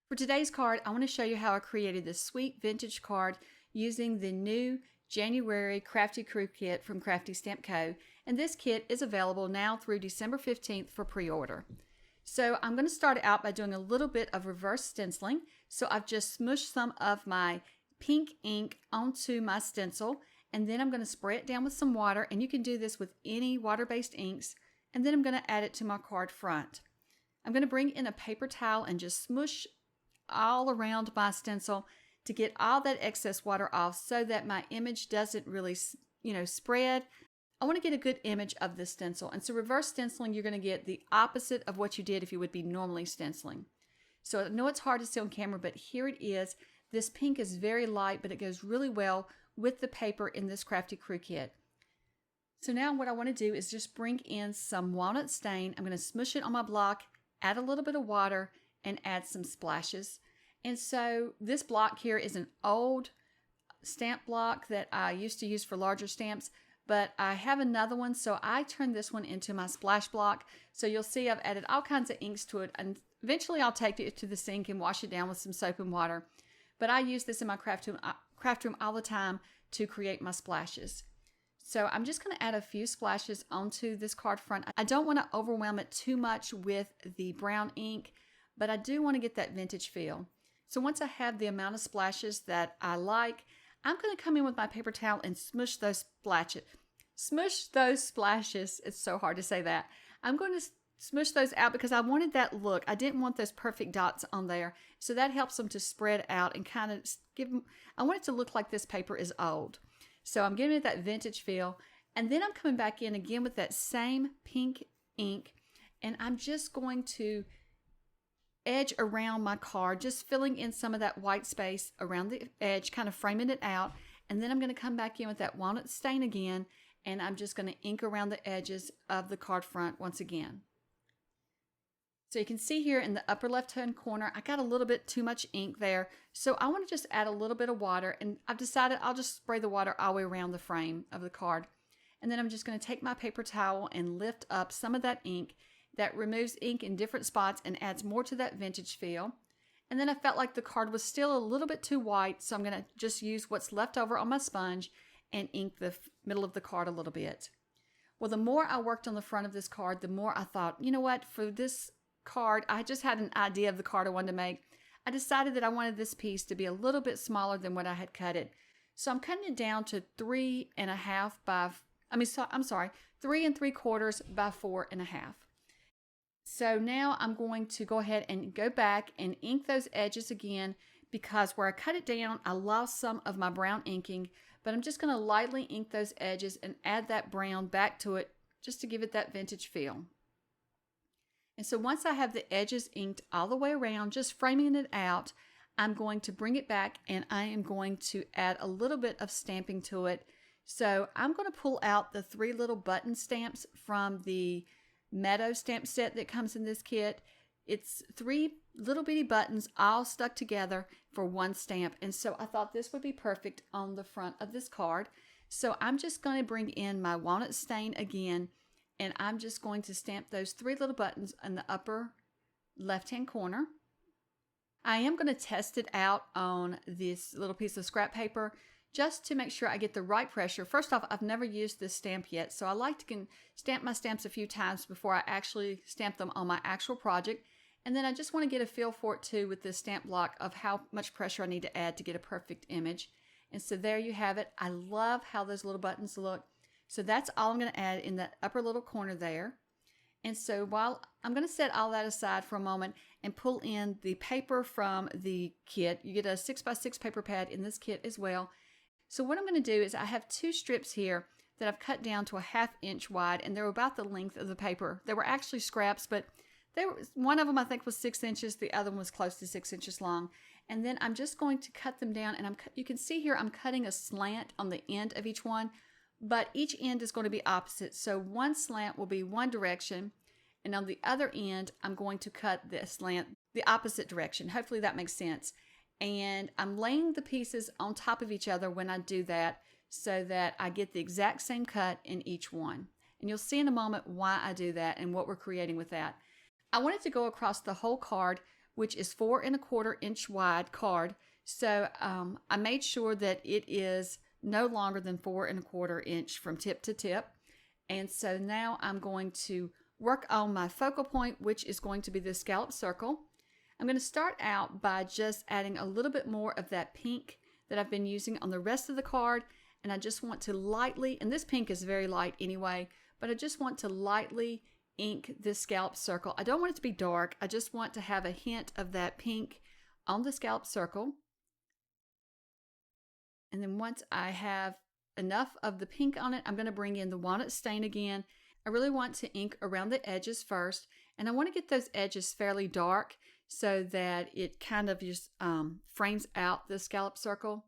For today's card, I want to show you how I created this sweet vintage card using the new January Crafty Crew Kit from Crafty Stamp Co. And this kit is available now through December 15th for pre-order. So I'm going to start out by doing a little bit of reverse stenciling. So I've just smushed some of my pink ink onto my stencil, and then I'm going to spray it down with some water, and you can do this with any water-based inks, and then I'm going to add it to my card front. I'm going to bring in a paper towel and just smush all around my stencil to get all that excess water off so that my image doesn't really, spread. I want to get a good image of this stencil. And so reverse stenciling, you're going to get the opposite of what you did if you would be normally stenciling. So I know it's hard to see on camera, but here it is. This pink is very light, but it goes really well with the paper in this Crafty Crew Kit. So now what I want to do is just bring in some walnut stain. I'm going to smush it on my block, add a little bit of water, and add some splashes. And so this block here is an old stamp block that I used to use for larger stamps, but I have another one, so I turned this one into my splash block. So you'll see I've added all kinds of inks to it, and eventually I'll take it to the sink and wash it down with some soap and water. But I use this in my craft room all the time to create my splashes. So I'm just going to add a few splashes onto this card front. I don't want to overwhelm it too much with the brown ink, but I do want to get that vintage feel. So once I have the amount of splashes that I like, I'm going to come in with my paper towel and smush those splashes. Smush those splashes. It's so hard to say that. I'm going to smush those out because I wanted that look. I didn't want those perfect dots on there. So that helps them to spread out and kind of give them, I want it to look like this paper is old. So I'm giving it that vintage feel. And then I'm coming back in again with that same pink ink, and I'm just going to edge around my card, just filling in some of that white space around the edge, kind of framing it out. And then I'm going to come back in with that walnut stain again, and I'm just going to ink around the edges of the card front once again. So you can see here in the upper left hand corner, I got a little bit too much ink there. So I want to just add a little bit of water, and I've decided I'll just spray the water all the way around the frame of the card. And then I'm just going to take my paper towel and lift up some of that ink that removes ink in different spots and adds more to that vintage feel. And then I felt like the card was still a little bit too white, so I'm going to just use what's left over on my sponge and ink the middle of the card a little bit. Well, the more I worked on the front of this card, the more I thought, you know what, for this card, I just had an idea of the card I wanted to make. I decided that I wanted this piece to be a little bit smaller than what I had cut it. So I'm cutting it down to 3 3/4 by 4.5. So now I'm going to go ahead and go back and ink those edges again, because where I cut it down, I lost some of my brown inking, but I'm just going to lightly ink those edges and add that brown back to it just to give it that vintage feel. And so once I have the edges inked all the way around, just framing it out, I'm going to bring it back and I am going to add a little bit of stamping to it. So I'm going to pull out the 3 little button stamps from the Meadow stamp set that comes in this kit. It's 3 little bitty buttons all stuck together for one stamp, and so I thought this would be perfect on the front of this card. So I'm just going to bring in my walnut stain again, and I'm just going to stamp those 3 little buttons in the upper left hand corner. I am going to test it out on this little piece of scrap paper just to make sure I get the right pressure. First off, I've never used this stamp yet, so I like to stamp my stamps a few times before I actually stamp them on my actual project. And then I just want to get a feel for it too with this stamp block of how much pressure I need to add to get a perfect image. And so there you have it. I love how those little buttons look. So that's all I'm going to add in that upper little corner there. And so while I'm going to set all that aside for a moment and pull in the paper from the kit, you get a 6x6 paper pad in this kit as well. So what I'm going to do is I have 2 strips here that I've cut down to a 1/2 inch wide, and they're about the length of the paper. They were actually scraps, but one of them I think was 6 inches, the other one was close to 6 inches long. And then I'm just going to cut them down, and you can see here I'm cutting a slant on the end of each one, but each end is going to be opposite. So one slant will be one direction, and on the other end I'm going to cut the slant the opposite direction. Hopefully that makes sense. And I'm laying the pieces on top of each other when I do that, so that I get the exact same cut in each one. And you'll see in a moment why I do that and what we're creating with that. I want it to go across the whole card which is 4¼ inch wide card. So I made sure that it is no longer than 4¼ inch from tip to tip. And so now I'm going to work on my focal point, which is going to be the scallop circle. I'm going to start out by just adding a little bit more of that pink that I've been using on the rest of the card. And I just want to lightly, and this pink is very light anyway, but I just want to lightly ink this scallop circle. I don't want it to be dark. I just want to have a hint of that pink on the scallop circle. And then once I have enough of the pink on it, I'm going to bring in the walnut stain again. I really want to ink around the edges first, and I want to get those edges fairly dark so that it kind of just frames out the scallop circle.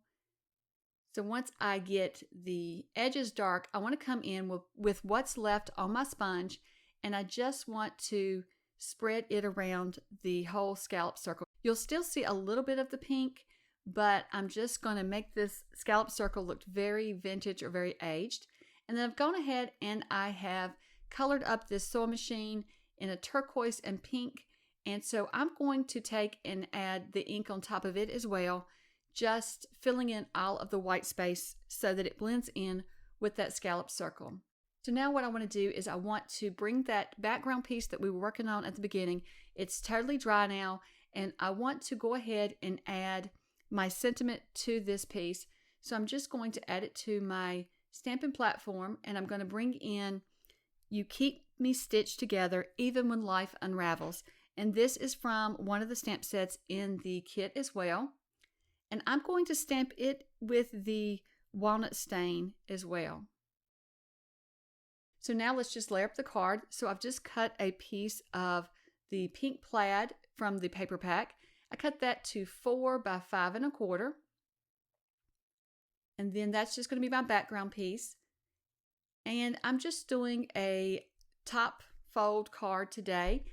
So once I get the edges dark, I want to come in with what's left on my sponge, and I just want to spread it around the whole scallop circle. You'll still see a little bit of the pink, but I'm just going to make this scallop circle look very vintage or very aged. And then I've gone ahead and I have colored up this sewing machine in a turquoise and pink. And so I'm going to take and add the ink on top of it as well, just filling in all of the white space so that it blends in with that scallop circle. So now what I want to do is I want to bring that background piece that we were working on at the beginning. It's totally dry now, and I want to go ahead and add my sentiment to this piece. So I'm just going to add it to my stamping platform, and I'm going to bring in "You Keep Me Stitched Together Even When Life Unravels." And this is from one of the stamp sets in the kit as well. And I'm going to stamp it with the walnut stain as well. So now let's just layer up the card. So I've just cut a piece of the pink plaid from the paper pack. I cut that to 4 by 5¼ and then that's just going to be my background piece. And I'm just doing a top fold card today.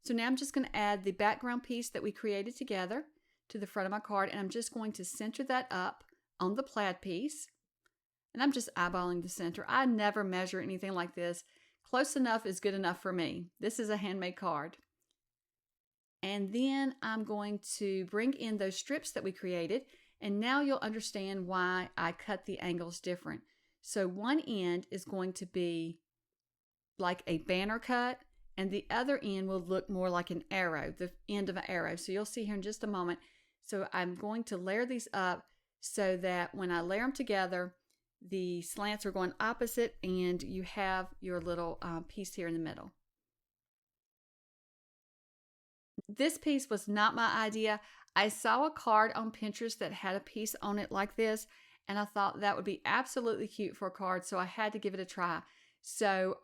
So now I'm just going to add the background piece that we created together to the front of my card, and I'm just going to center that up on the plaid piece. And I'm just eyeballing the center. I never measure anything like this. Close enough is good enough for me. This is a handmade card. And then I'm going to bring in those strips that we created, and now you'll understand why I cut the angles different. So one end is going to be like a banner cut, and the other end will look more like an arrow, the end of an arrow. So you'll see here in just a moment. So I'm going to layer these up so that when I layer them together, the slants are going opposite and you have your little piece here in the middle. This piece was not my idea. I saw a card on Pinterest that had a piece on it like this, and I thought that would be absolutely cute for a card, so I had to give it a try. So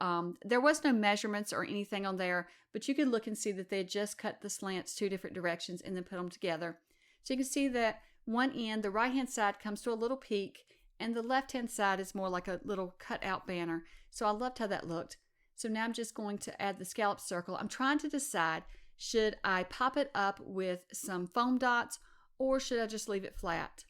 there was no measurements or anything on there, but you can look and see that they had just cut the slants 2 different directions and then put them together. So you can see that one end, the right-hand side, comes to a little peak, and the left-hand side is more like a little cut-out banner. So I loved how that looked. So now I'm just going to add the scallop circle. I'm trying to decide, should I pop it up with some foam dots or should I just leave it flat?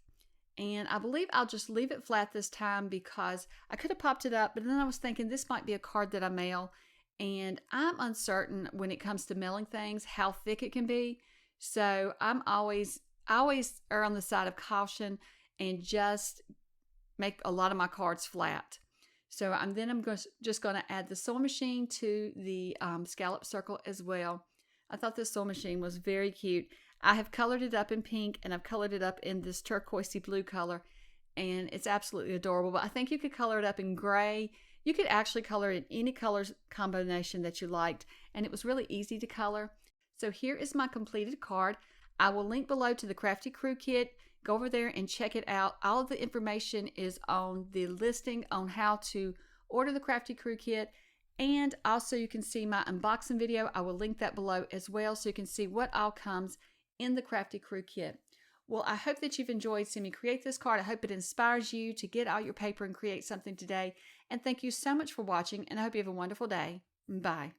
And I believe I'll just leave it flat this time because I could have popped it up, but then I was thinking this might be a card that I mail, and I'm uncertain when it comes to mailing things how thick it can be. So I always err on the side of caution and just make a lot of my cards flat. So I'm just going to add the sewing machine to the scallop circle as well. I thought this sewing machine was very cute. I have colored it up in pink, and I've colored it up in this turquoisey blue color, and it's absolutely adorable. But I think you could color it up in gray. You could actually color it in any color combination that you liked, and it was really easy to color. So here is my completed card. I will link below to the Crafty Crew Kit. Go over there and check it out. All of the information is on the listing on how to order the Crafty Crew Kit. And also you can see my unboxing video. I will link that below as well so you can see what all comes in the Crafty Crew Kit. Well, I hope that you've enjoyed seeing me create this card. I hope it inspires you to get out your paper and create something today. And thank you so much for watching, and I hope you have a wonderful day. Bye.